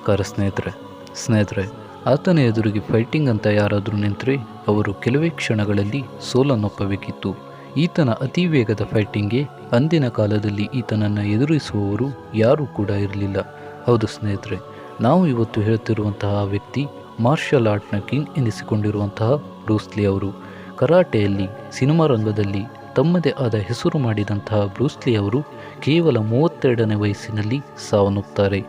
ನಮಸ್ಕಾರ ಸ್ನೇಹಿತರೆ ಆತನ ಎದುರಿಗೆ ಫೈಟಿಂಗ್ ಅಂತ ಯಾರಾದರೂ ನಿಂತರೆ ಅವರು ಕೆಲವೇ ಕ್ಷಣಗಳಲ್ಲಿ ಸೋಲನ್ನೊಪ್ಪಬೇಕಿತ್ತು. ಈತನ ಅತಿ ವೇಗದ ಫೈಟಿಂಗ್ಗೆ ಅಂದಿನ ಕಾಲದಲ್ಲಿ ಈತನನ್ನು ಎದುರಿಸುವವರು ಯಾರೂ ಕೂಡ ಇರಲಿಲ್ಲ. ಹೌದು ಸ್ನೇಹಿತರೆ, ನಾವು ಇವತ್ತು ಹೇಳ್ತಿರುವಂತಹ ವ್ಯಕ್ತಿ ಮಾರ್ಷಲ್ ಆರ್ಟ್ನ ಕಿಂಗ್ ಎನಿಸಿಕೊಂಡಿರುವಂತಹ ಬ್ರೂಸ್ ಲೀ ಅವರು. ಕರಾಟೆಯಲ್ಲಿ, ಸಿನಿಮಾ ರಂಗದಲ್ಲಿ ತಮ್ಮದೇ ಆದ ಹೆಸರು ಮಾಡಿದಂತಹ ಬ್ರೂಸ್ ಲೀ ಅವರು ಕೇವಲ 32ನೇ ವಯಸ್ಸಿನಲ್ಲಿ ಸಾವನ್ನಪ್ಪುತ್ತಾರೆ.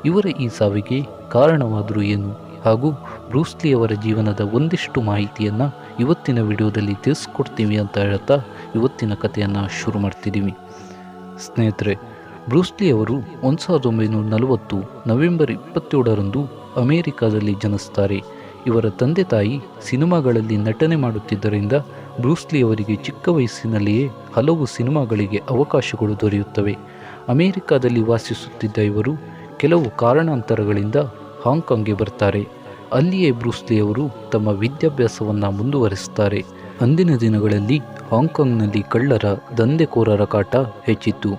ಇವರ ಈ ಸಾವಿಗೆ ಕಾರಣವಾದರೂ ಏನು ಹಾಗೂ ಬ್ರೂಸ್ ಲೀ ಅವರ ಜೀವನದ ಒಂದಿಷ್ಟು ಮಾಹಿತಿಯನ್ನು ಇವತ್ತಿನ ವಿಡಿಯೋದಲ್ಲಿ ತಿಳಿಸ್ಕೊಡ್ತೀವಿ ಅಂತ ಹೇಳ್ತಾ ಇವತ್ತಿನ ಕಥೆಯನ್ನು ಶುರು ಮಾಡ್ತಿದ್ದೀವಿ. ಸ್ನೇಹಿತರೆ, ಬ್ರೂಸ್ ಲೀ ಅವರು 1940 ನವೆಂಬರ್ 27ರಂದು ಅಮೆರಿಕಾದಲ್ಲಿ ಜನಿಸ್ತಾರೆ. ಇವರ ತಂದೆ ತಾಯಿ ಸಿನಿಮಾಗಳಲ್ಲಿ ನಟನೆ ಮಾಡುತ್ತಿದ್ದರಿಂದ ಬ್ರೂಸ್ ಲೀ ಅವರಿಗೆ ಚಿಕ್ಕ ವಯಸ್ಸಿನಲ್ಲಿಯೇ ಹಲವು ಸಿನಿಮಾಗಳಿಗೆ ಅವಕಾಶಗಳು ದೊರೆಯುತ್ತವೆ. ಅಮೆರಿಕಾದಲ್ಲಿ ವಾಸಿಸುತ್ತಿದ್ದ ಇವರು ಕೆಲವು ಕಾರಣಾಂತರಗಳಿಂದ ಹಾಂಗ್ಕಾಂಗ್ಗೆ ಬರ್ತಾರೆ. ಅಲ್ಲಿಯೇ ಬ್ರೂಸ್ ಲೀ ಅವರು ತಮ್ಮ ವಿದ್ಯಾಭ್ಯಾಸವನ್ನು ಮುಂದುವರಿಸುತ್ತಾರೆ. ಅಂದಿನ ದಿನಗಳಲ್ಲಿ ಹಾಂಗ್ಕಾಂಗ್ನಲ್ಲಿ ಕಳ್ಳರ, ದಂಧೆಕೋರರ ಕಾಟ ಹೆಚ್ಚಿತ್ತು.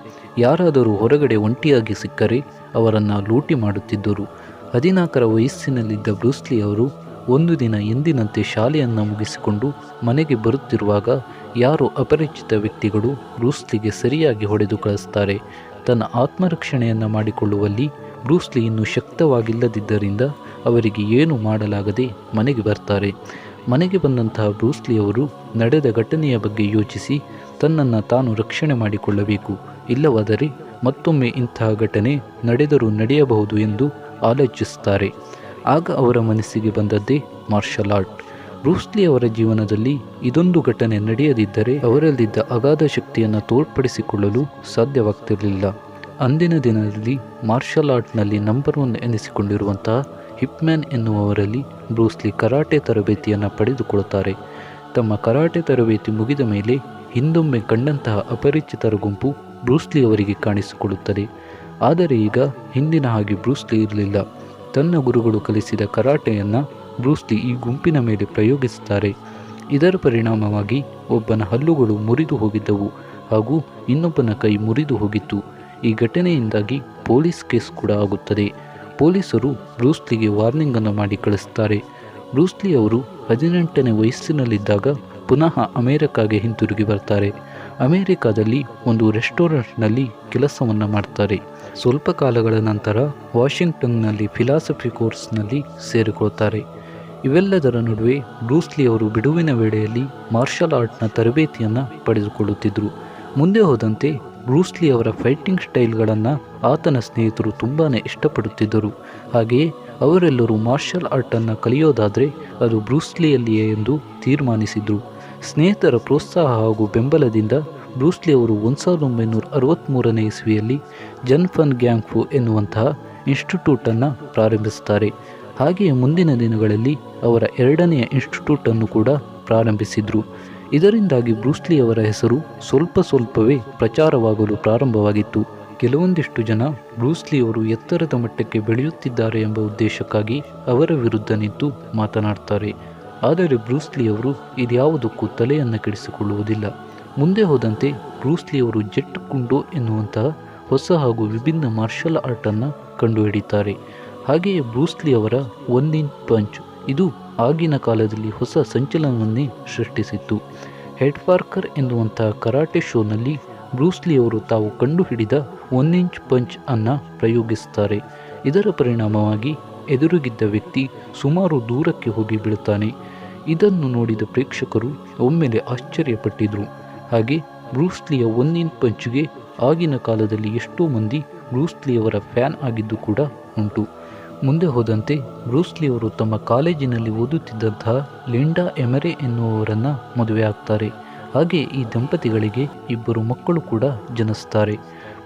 ಯಾರಾದರೂ ಹೊರಗಡೆ ಒಂಟಿಯಾಗಿ ಸಿಕ್ಕರೆ ಅವರನ್ನು ಲೂಟಿ ಮಾಡುತ್ತಿದ್ದರು. 14ರ ವಯಸ್ಸಿನಲ್ಲಿದ್ದ ಬ್ರೂಸ್ ಲೀ ಅವರು ಒಂದು ದಿನ ಎಂದಿನಂತೆ ಶಾಲೆಯನ್ನು ಮುಗಿಸಿಕೊಂಡು ಮನೆಗೆ ಬರುತ್ತಿರುವಾಗ ಯಾರೋ ಅಪರಿಚಿತ ವ್ಯಕ್ತಿಗಳು ಬ್ರೂಸ್ ಲೀಗೆ ಸರಿಯಾಗಿ ಹೊಡೆದು ಕಳಿಸ್ತಾರೆ. ತನ್ನ ಆತ್ಮರಕ್ಷಣೆಯನ್ನು ಮಾಡಿಕೊಳ್ಳುವಲ್ಲಿ ಬ್ರೂಸ್ ಲೀ ಇನ್ನೂ ಶಕ್ತವಾಗಿಲ್ಲದಿದ್ದರಿಂದ ಅವರಿಗೆ ಏನು ಮಾಡಲಾಗದೆ ಮನೆಗೆ ಬರ್ತಾರೆ. ಮನೆಗೆ ಬಂದಂತಹ ಬ್ರೂಸ್ ಲೀ ಅವರು ನಡೆದ ಘಟನೆಯ ಬಗ್ಗೆ ಯೋಚಿಸಿ ತನ್ನನ್ನು ತಾನು ರಕ್ಷಣೆ ಮಾಡಿಕೊಳ್ಳಬೇಕು, ಇಲ್ಲವಾದರೆ ಮತ್ತೊಮ್ಮೆ ಇಂತಹ ಘಟನೆ ನಡೆದರೂ ನಡೆಯಬಹುದು ಎಂದು ಆಲೋಚಿಸುತ್ತಾರೆ. ಆಗ ಅವರ ಮನಸ್ಸಿಗೆ ಬಂದದ್ದೇ ಮಾರ್ಷಲ್ ಆರ್ಟ್. ಬ್ರೂಸ್ ಲೀ ಅವರ ಜೀವನದಲ್ಲಿ ಇದೊಂದು ಘಟನೆ ನಡೆಯದಿದ್ದರೆ ಅವರಲ್ಲಿದ್ದ ಅಗಾಧ ಶಕ್ತಿಯನ್ನು ತೋರ್ಪಡಿಸಿಕೊಳ್ಳಲು ಸಾಧ್ಯವಾಗ್ತಿರಲಿಲ್ಲ. ಅಂದಿನ ದಿನದಲ್ಲಿ ಮಾರ್ಷಲ್ ಆರ್ಟ್ನಲ್ಲಿ ನಂಬರ್ 1 ಎನಿಸಿಕೊಂಡಿರುವಂತಹ ಹಿಪ್ಮ್ಯಾನ್ ಎನ್ನುವವರಲ್ಲಿ ಬ್ರೂಸ್ ಲೀ ಕರಾಟೆ ತರಬೇತಿಯನ್ನು ಪಡೆದುಕೊಳ್ಳುತ್ತಾರೆ. ತಮ್ಮ ಕರಾಟೆ ತರಬೇತಿ ಮುಗಿದ ಮೇಲೆ ಹಿಂದೊಮ್ಮೆ ಕಂಡಂತಹ ಅಪರಿಚಿತರ ಗುಂಪು ಬ್ರೂಸ್ ಲೀ ಅವರಿಗೆ ಕಾಣಿಸಿಕೊಳ್ಳುತ್ತದೆ. ಆದರೆ ಈಗ ಹಿಂದಿನ ಹಾಗೆ ಬ್ರೂಸ್ ಲೀ ಇರಲಿಲ್ಲ. ತನ್ನ ಗುರುಗಳು ಕಲಿಸಿದ ಕರಾಟೆಯನ್ನು ಬ್ರೂಸ್ ಲೀ ಈ ಗುಂಪಿನ ಮೇಲೆ ಪ್ರಯೋಗಿಸುತ್ತಾರೆ. ಇದರ ಪರಿಣಾಮವಾಗಿ ಒಬ್ಬನ ಹಲ್ಲುಗಳು ಮುರಿದು ಹೋಗಿದ್ದವು ಹಾಗೂ ಇನ್ನೊಬ್ಬನ ಕೈ ಮುರಿದು ಹೋಗಿತ್ತು. ಈ ಘಟನೆಯಿಂದಾಗಿ ಪೊಲೀಸ್ ಕೇಸ್ ಕೂಡ ಆಗುತ್ತದೆ. ಪೊಲೀಸರು ಬ್ರೂಸ್ ಲೀಗೆ ವಾರ್ನಿಂಗನ್ನು ಮಾಡಿ ಕಳಿಸ್ತಾರೆ. ಬ್ರೂಸ್ ಲೀ ಅವರು 18ನೇ ವಯಸ್ಸಿನಲ್ಲಿದ್ದಾಗ ಪುನಃ ಅಮೆರಿಕಾಗೆ ಹಿಂತಿರುಗಿ ಬರ್ತಾರೆ. ಅಮೆರಿಕಾದಲ್ಲಿ ಒಂದು ರೆಸ್ಟೋರೆಂಟ್ನಲ್ಲಿ ಕೆಲಸವನ್ನು ಮಾಡ್ತಾರೆ. ಸ್ವಲ್ಪ ಕಾಲಗಳ ನಂತರ ವಾಷಿಂಗ್ಟನ್ನಲ್ಲಿ ಫಿಲಾಸಫಿ ಕೋರ್ಸ್ನಲ್ಲಿ ಸೇರಿಕೊಳ್ತಾರೆ. ಇವೆಲ್ಲದರ ನಡುವೆ ಬ್ರೂಸ್ ಲೀ ಅವರು ಬಿಡುವಿನ ವೇಳೆಯಲ್ಲಿ ಮಾರ್ಷಲ್ ಆರ್ಟ್ನ ತರಬೇತಿಯನ್ನು ಪಡೆದುಕೊಳ್ಳುತ್ತಿದ್ದರು. ಮುಂದೆ ಹೋದಂತೆ ಬ್ರೂಸ್ ಲೀ ಅವರ ಫೈಟಿಂಗ್ ಸ್ಟೈಲ್ಗಳನ್ನು ಆತನ ಸ್ನೇಹಿತರು ತುಂಬಾ ಇಷ್ಟಪಡುತ್ತಿದ್ದರು. ಹಾಗೆಯೇ ಅವರೆಲ್ಲರೂ ಮಾರ್ಷಲ್ ಆರ್ಟನ್ನು ಕಲಿಯೋದಾದರೆ ಅದು ಬ್ರೂಸ್ ಲೀಯಲ್ಲಿಯೇ ಎಂದು ತೀರ್ಮಾನಿಸಿದರು. ಸ್ನೇಹಿತರ ಪ್ರೋತ್ಸಾಹ ಹಾಗೂ ಬೆಂಬಲದಿಂದ ಬ್ರೂಸ್ ಲೀ ಅವರು 1963ನೇ ಇಸ್ವಿಯಲ್ಲಿ ಜನ್ ಫನ್ ಗ್ಯಾಂಗ್ ಫು ಎನ್ನುವಂತಹ ಇನ್ಸ್ಟಿಟ್ಯೂಟನ್ನು ಪ್ರಾರಂಭಿಸುತ್ತಾರೆ. ಹಾಗೆಯೇ ಮುಂದಿನ ದಿನಗಳಲ್ಲಿ ಅವರ 2ನೆಯ ಇನ್ಸ್ಟಿಟ್ಯೂಟನ್ನು ಕೂಡ ಪ್ರಾರಂಭಿಸಿದರು. ಇದರಿಂದಾಗಿ ಬ್ರೂಸ್ ಲೀ ಅವರ ಹೆಸರು ಸ್ವಲ್ಪವೇ ಪ್ರಚಾರವಾಗಲು ಪ್ರಾರಂಭವಾಗಿತ್ತು. ಕೆಲವೊಂದಿಷ್ಟು ಜನ ಬ್ರೂಸ್ ಲೀ ಅವರು ಎತ್ತರದ ಮಟ್ಟಕ್ಕೆ ಬೆಳೆಯುತ್ತಿದ್ದಾರೆ ಎಂಬ ಉದ್ದೇಶಕ್ಕಾಗಿ ಅವರ ವಿರುದ್ಧ ನಿಂತು ಮಾತನಾಡ್ತಾರೆ. ಆದರೆ ಬ್ರೂಸ್ ಲೀ ಅವರು ಇದ್ಯಾವುದಕ್ಕೂ ತಲೆಯನ್ನು ಕೆಡಿಸಿಕೊಳ್ಳುವುದಿಲ್ಲ. ಮುಂದೆ ಹೋದಂತೆ ಬ್ರೂಸ್ ಲೀ ಅವರು ಜೆಟ್ ಕುಂಡೋ ಎನ್ನುವಂತಹ ಹೊಸ ಹಾಗೂ ವಿಭಿನ್ನ ಮಾರ್ಷಲ್ ಆರ್ಟನ್ನು ಕಂಡುಹಿಡಿತಾರೆ. ಹಾಗೆಯೇ ಬ್ರೂಸ್ ಲೀ ಅವರ 1 ಇಂಚ್ ಪಂಚ್ ಇದು ಆಗಿನ ಕಾಲದಲ್ಲಿ ಹೊಸ ಸಂಚಲನವನ್ನೇ ಸೃಷ್ಟಿಸಿತ್ತು. ಹೆಡ್ ಪಾರ್ಕರ್ ಎನ್ನುವಂತಹ ಕರಾಟೆ ಶೋನಲ್ಲಿ ಬ್ರೂಸ್ ಲೀ ಅವರು ತಾವು ಕಂಡುಹಿಡಿದ 1 ಇಂಚ್ ಪಂಚ್ ಅನ್ನು ಪ್ರಯೋಗಿಸುತ್ತಾರೆ. ಇದರ ಪರಿಣಾಮವಾಗಿ ಎದುರಿಗಿದ್ದ ವ್ಯಕ್ತಿ ಸುಮಾರು ದೂರಕ್ಕೆ ಹೋಗಿ ಬೀಳುತ್ತಾನೆ. ಇದನ್ನು ನೋಡಿದ ಪ್ರೇಕ್ಷಕರು ಒಮ್ಮೆಲೆ ಆಶ್ಚರ್ಯಪಟ್ಟಿದ್ರು. ಹಾಗೆ ಬ್ರೂಸ್ ಲೀಯ 1 ಇಂಚ್ ಪಂಚ್ಗೆ ಆಗಿನ ಕಾಲದಲ್ಲಿ ಎಷ್ಟೋ ಮಂದಿ ಬ್ರೂಸ್ ಲೀ ಅವರ ಫ್ಯಾನ್ ಆಗಿದ್ದು ಕೂಡ ಉಂಟು. ಮುಂದೆ ಹೋದಂತೆ ಬ್ರೂಸ್ ಲೀ ಅವರು ತಮ್ಮ ಕಾಲೇಜಿನಲ್ಲಿ ಓದುತ್ತಿದ್ದಂತಹ ಲಿಂಡಾ ಎಮರೆ ಎನ್ನುವವರನ್ನು ಮದುವೆ ಆಗ್ತಾರೆ. ಹಾಗೆ ಈ ದಂಪತಿಗಳಿಗೆ 2 ಮಕ್ಕಳು ಕೂಡ ಜನಿಸ್ತಾರೆ.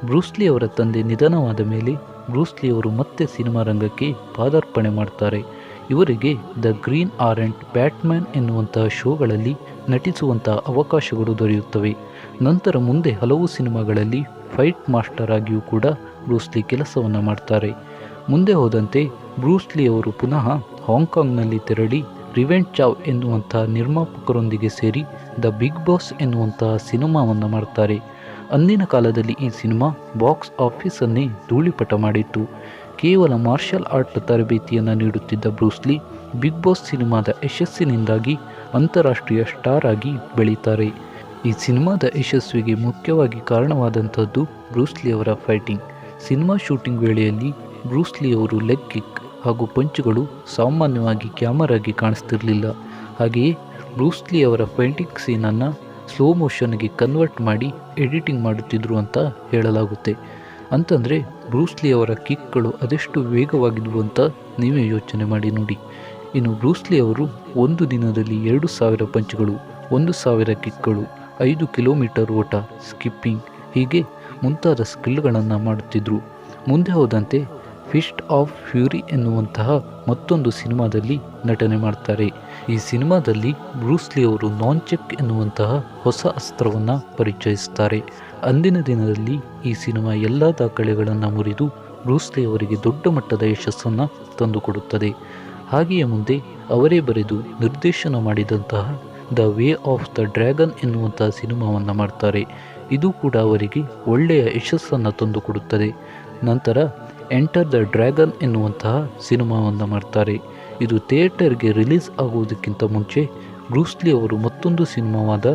ಬ್ರೂಸ್ ಲೀ ಅವರ ತಂದೆ ನಿಧನವಾದ ಮೇಲೆ ಬ್ರೂಸ್ ಲೀ ಅವರು ಮತ್ತೆ ಸಿನಿಮಾ ರಂಗಕ್ಕೆ ಪಾದಾರ್ಪಣೆ ಮಾಡ್ತಾರೆ. ಇವರಿಗೆ ದ ಗ್ರೀನ್ ಆರೆಂಟ್, ಬ್ಯಾಟ್ಮ್ಯಾನ್ ಎನ್ನುವಂತಹ ಶೋಗಳಲ್ಲಿ ನಟಿಸುವಂತಹ ಅವಕಾಶಗಳು ದೊರೆಯುತ್ತವೆ. ನಂತರ ಮುಂದೆ ಹಲವು ಸಿನಿಮಾಗಳಲ್ಲಿ ಫೈಟ್ ಮಾಸ್ಟರ್ ಆಗಿಯೂ ಕೂಡ ಬ್ರೂಸ್ ಲೀ ಕೆಲಸವನ್ನು ಮಾಡ್ತಾರೆ. ಮುಂದೆ ಹೋದಂತೆ ಬ್ರೂಸ್ ಲೀ ಅವರು ಪುನಃ ಹಾಂಗ್ಕಾಂಗ್ನಲ್ಲಿ ತೆರಳಿ ರಿವೆಂಜ್ ಚಾವ್ ಎನ್ನುವಂತಹ ನಿರ್ಮಾಪಕರೊಂದಿಗೆ ಸೇರಿ ದ ಬಿಗ್ ಬಾಸ್ ಎನ್ನುವಂತಹ ಸಿನಿಮಾವನ್ನು ಮಾಡ್ತಾರೆ. ಅಂದಿನ ಕಾಲದಲ್ಲಿ ಈ ಸಿನಿಮಾ ಬಾಕ್ಸ್ ಆಫೀಸನ್ನೇ ಧೂಳಿಪಟ ಮಾಡಿತ್ತು. ಕೇವಲ ಮಾರ್ಷಲ್ ಆರ್ಟ್ ತರಬೇತಿಯನ್ನು ನೀಡುತ್ತಿದ್ದ ಬ್ರೂಸ್ಲಿ ಬಿಗ್ ಬಾಸ್ ಸಿನಿಮಾದ ಯಶಸ್ಸಿನಿಂದಾಗಿ ಅಂತಾರಾಷ್ಟ್ರೀಯ ಸ್ಟಾರ್ ಆಗಿ ಬೆಳೀತಾರೆ. ಈ ಸಿನಿಮಾದ ಯಶಸ್ವಿಗೆ ಮುಖ್ಯವಾಗಿ ಕಾರಣವಾದಂಥದ್ದು ಬ್ರೂಸ್ಲಿ ಅವರ ಫೈಟಿಂಗ್. ಸಿನಿಮಾ ಶೂಟಿಂಗ್ ವೇಳೆಯಲ್ಲಿ ಬ್ರೂಸ್ಲಿ ಅವರು ಲೆಗ್ ಕಿಕ್ ಹಾಗೂ ಪಂಚುಗಳು ಸಾಮಾನ್ಯವಾಗಿ ಕ್ಯಾಮರಾಗೆ ಕಾಣಿಸ್ತಿರಲಿಲ್ಲ. ಹಾಗೆಯೇ ಬ್ರೂಸ್ಲಿ ಅವರ ಫೈಟಿಂಗ್ ಸೀನನ್ನು ಸ್ಲೋ ಮೋಷನ್ಗೆ ಕನ್ವರ್ಟ್ ಮಾಡಿ ಎಡಿಟಿಂಗ್ ಮಾಡುತ್ತಿದ್ರು ಅಂತ ಹೇಳಲಾಗುತ್ತೆ. ಅಂತಂದರೆ ಬ್ರೂಸ್ಲಿ ಅವರ ಕಿಕ್ಗಳು ಅದೆಷ್ಟು ವೇಗವಾಗಿದ್ವು ಅಂತ ನೀವೇ ಯೋಚನೆ ಮಾಡಿ ನೋಡಿ. ಇನ್ನು ಬ್ರೂಸ್ಲಿ ಅವರು ಒಂದು ದಿನದಲ್ಲಿ 2000 ಪಂಚ್ಗಳು, 1000 ಕಿಕ್ಗಳು, 5 ಕಿಲೋಮೀಟರ್ ಓಟ, ಸ್ಕಿಪ್ಪಿಂಗ್ ಹೀಗೆ ಮುಂತಾದ ಸ್ಕಿಲ್ಗಳನ್ನು ಮಾಡುತ್ತಿದ್ದರು. ಮುಂದೆ ಹೋದಂತೆ ಫಿಸ್ಟ್ ಆಫ್ ಫ್ಯೂರಿ ಎನ್ನುವಂತಹ ಮತ್ತೊಂದು ಸಿನಿಮಾದಲ್ಲಿ ನಟನೆ ಮಾಡ್ತಾರೆ. ಈ ಸಿನಿಮಾದಲ್ಲಿ ಬ್ರೂಸ್ಲಿ ಅವರು ನಾನ್ ಚೆಕ್ ಎನ್ನುವಂತಹ ಹೊಸ ಅಸ್ತ್ರವನ್ನು ಪರಿಚಯಿಸ್ತಾರೆ. ಅಂದಿನ ದಿನದಲ್ಲಿ ಈ ಸಿನಿಮಾ ಎಲ್ಲ ದಾಖಲೆಗಳನ್ನು ಮುರಿದು ಬ್ರೂಸ್ಲಿ ಅವರಿಗೆ ದೊಡ್ಡ ಮಟ್ಟದ ಯಶಸ್ಸನ್ನು ತಂದುಕೊಡುತ್ತದೆ. ಹಾಗೆಯೇ ಮುಂದೆ ಅವರೇ ಬರೆದು ನಿರ್ದೇಶನ ಮಾಡಿದಂತಹ the way of the dragon ಎನ್ನುವಂತಹ ಸಿನಿಮಾವನ್ನು ಮಾಡ್ತಾರೆ. ಇದು ಕೂಡ ಅವರಿಗೆ ಒಳ್ಳೆಯ ಯಶಸ್ಸನ್ನು ತಂದುಕೊಡುತ್ತದೆ. ನಂತರ ಎಂಟರ್ ದ ಡ್ರ್ಯಾಗನ್ ಎನ್ನುವಂತಹ ಸಿನಿಮಾವನ್ನು ಮಾಡ್ತಾರೆ. ಇದು ಥಿಯೇಟರ್ಗೆ ರಿಲೀಸ್ ಆಗುವುದಕ್ಕಿಂತ ಮುಂಚೆ ಬ್ರೂಸ್ಲಿ ಅವರು ಮತ್ತೊಂದು ಸಿನಿಮಾವಾದ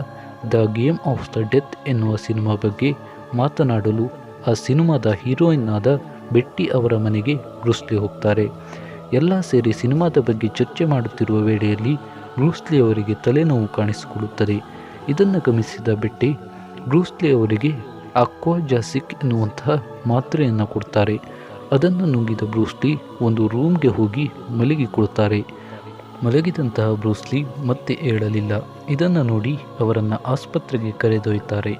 the game of the death ಎನ್ನುವ ಸಿನಿಮಾ ಬಗ್ಗೆ ಮಾತನಾಡಲು ಆ ಸಿನಿಮಾದ ಹೀರೋಯಿನ್ ಆದ ಬೆಟ್ಟಿ ಅವರ ಮನೆಗೆ ಬ್ರೂಸ್ಲಿ ಹೋಗ್ತಾರೆ. ಎಲ್ಲ ಸೇರಿ ಸಿನಿಮಾದ ಬಗ್ಗೆ ಚರ್ಚೆ ಮಾಡುತ್ತಿರುವ ವೇಳೆಯಲ್ಲಿ ಬ್ರೂಸ್ಲಿ ಅವರಿಗೆ ತಲೆನೋವು ಕಾಣಿಸಿಕೊಳ್ಳುತ್ತದೆ. ಇದನ್ನು ಗಮನಿಸಿದ ಬೆಟ್ಟಿ ಬ್ರೂಸ್ಲಿ ಅವರಿಗೆ ಅಕ್ವಾಜಾಸಿಕ್ ಎನ್ನುವಂತಹ ಮಾತ್ರೆಯನ್ನು ಕೊಡ್ತಾರೆ. ಅದನ್ನು ನುಂಗಿದ ಬ್ರೂಸ್ಲಿ ಒಂದು ರೂಮ್ಗೆ ಹೋಗಿ ಮಲಗಿಕೊಳ್ತಾರೆ. ಮಲಗಿದಂತಹ ಬ್ರೂಸ್ಲಿ ಮತ್ತೆ ಏಳಲಿಲ್ಲ. ಇದನ್ನು ನೋಡಿ ಅವರನ್ನು ಆಸ್ಪತ್ರೆಗೆ ಕರೆದೊಯ್ತಾರೆ.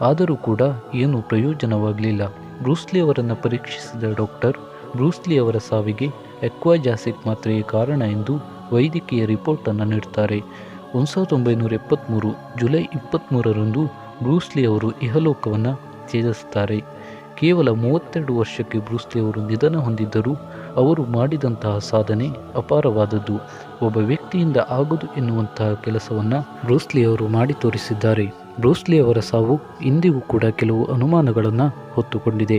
ಆದರೂ ಕೂಡ ಏನೂ ಪ್ರಯೋಜನವಾಗಲಿಲ್ಲ. ಬ್ರೂಸ್ಲಿ ಅವರನ್ನು ಪರೀಕ್ಷಿಸಿದ ಡಾಕ್ಟರ್ ಬ್ರೂಸ್ಲಿ ಅವರ ಸಾವಿಗೆ ಅಕ್ವಾಜಾಸಿಕ್ ಮಾತ್ರೆಯೇ ಕಾರಣ ಎಂದು ವೈದ್ಯಕೀಯ ರಿಪೋರ್ಟನ್ನು ನೀಡ್ತಾರೆ. 1973 ಜುಲೈ 23ರಂದು ಬ್ರೂಸ್ಲಿ ಅವರು ಇಹಲೋಕವನ್ನು ತ್ಯಜಿಸುತ್ತಾರೆ. ಕೇವಲ 32 ವರ್ಷಕ್ಕೆ ಬ್ರೂಸ್ಲಿ ಅವರು ನಿಧನ ಹೊಂದಿದ್ದರೂ ಅವರು ಮಾಡಿದಂತಹ ಸಾಧನೆ ಅಪಾರವಾದದ್ದು. ಒಬ್ಬ ವ್ಯಕ್ತಿಯಿಂದ ಆಗೋದು ಎನ್ನುವಂತಹ ಕೆಲಸವನ್ನು ಬ್ರೂಸ್ಲಿ ಅವರು ಮಾಡಿ ತೋರಿಸಿದ್ದಾರೆ. ಬ್ರೂಸ್ಲಿ ಅವರ ಸಾವು ಇಂದಿಗೂ ಕೂಡ ಕೆಲವು ಅನುಮಾನಗಳನ್ನು ಹೊತ್ತುಕೊಂಡಿದೆ.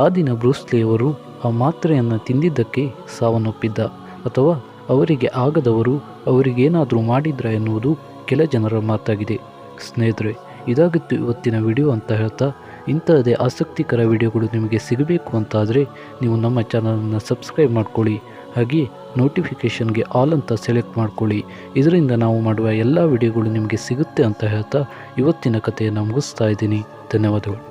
ಆ ದಿನ ಬ್ರೂಸ್ಲಿ ಅವರು ಆ ಮಾತ್ರೆಯನ್ನು ತಿಂದಿದ್ದಕ್ಕೆ ಸಾವನ್ನಪ್ಪಿದ್ದ ಅಥವಾ ಅವರಿಗೆ ಆಗದವರು ಅವರಿಗೇನಾದರೂ ಮಾಡಿದ್ರ ಎನ್ನುವುದು ಕೆಲ ಜನರ ಮಾತಾಗಿದೆ. ಸ್ನೇಹಿತರೆ, ಇದಾಗಿತ್ತು ಇವತ್ತಿನ ವಿಡಿಯೋ ಅಂತ ಹೇಳ್ತಾ, ಇಂಥದ್ದೇ ಆಸಕ್ತಿಕರ ವಿಡಿಯೋಗಳು ನಿಮಗೆ ಸಿಗಬೇಕು ಅಂತಾದರೆ ನೀವು ನಮ್ಮ ಚಾನಲನ್ನು ಸಬ್ಸ್ಕ್ರೈಬ್ ಮಾಡ್ಕೊಳ್ಳಿ. ಹಾಗೆಯೇ ನೋಟಿಫಿಕೇಷನ್ಗೆ ಆಲ್ ಅಂತ ಸೆಲೆಕ್ಟ್ ಮಾಡ್ಕೊಳ್ಳಿ. ಇದರಿಂದ ನಾವು ಮಾಡುವ ಎಲ್ಲ ವಿಡಿಯೋಗಳು ನಿಮಗೆ ಸಿಗುತ್ತೆ ಅಂತ ಹೇಳ್ತಾ ಇವತ್ತಿನ ಕಥೆಯನ್ನು ಮುಗಿಸ್ತಾ ಇದ್ದೀನಿ. ಧನ್ಯವಾದಗಳು.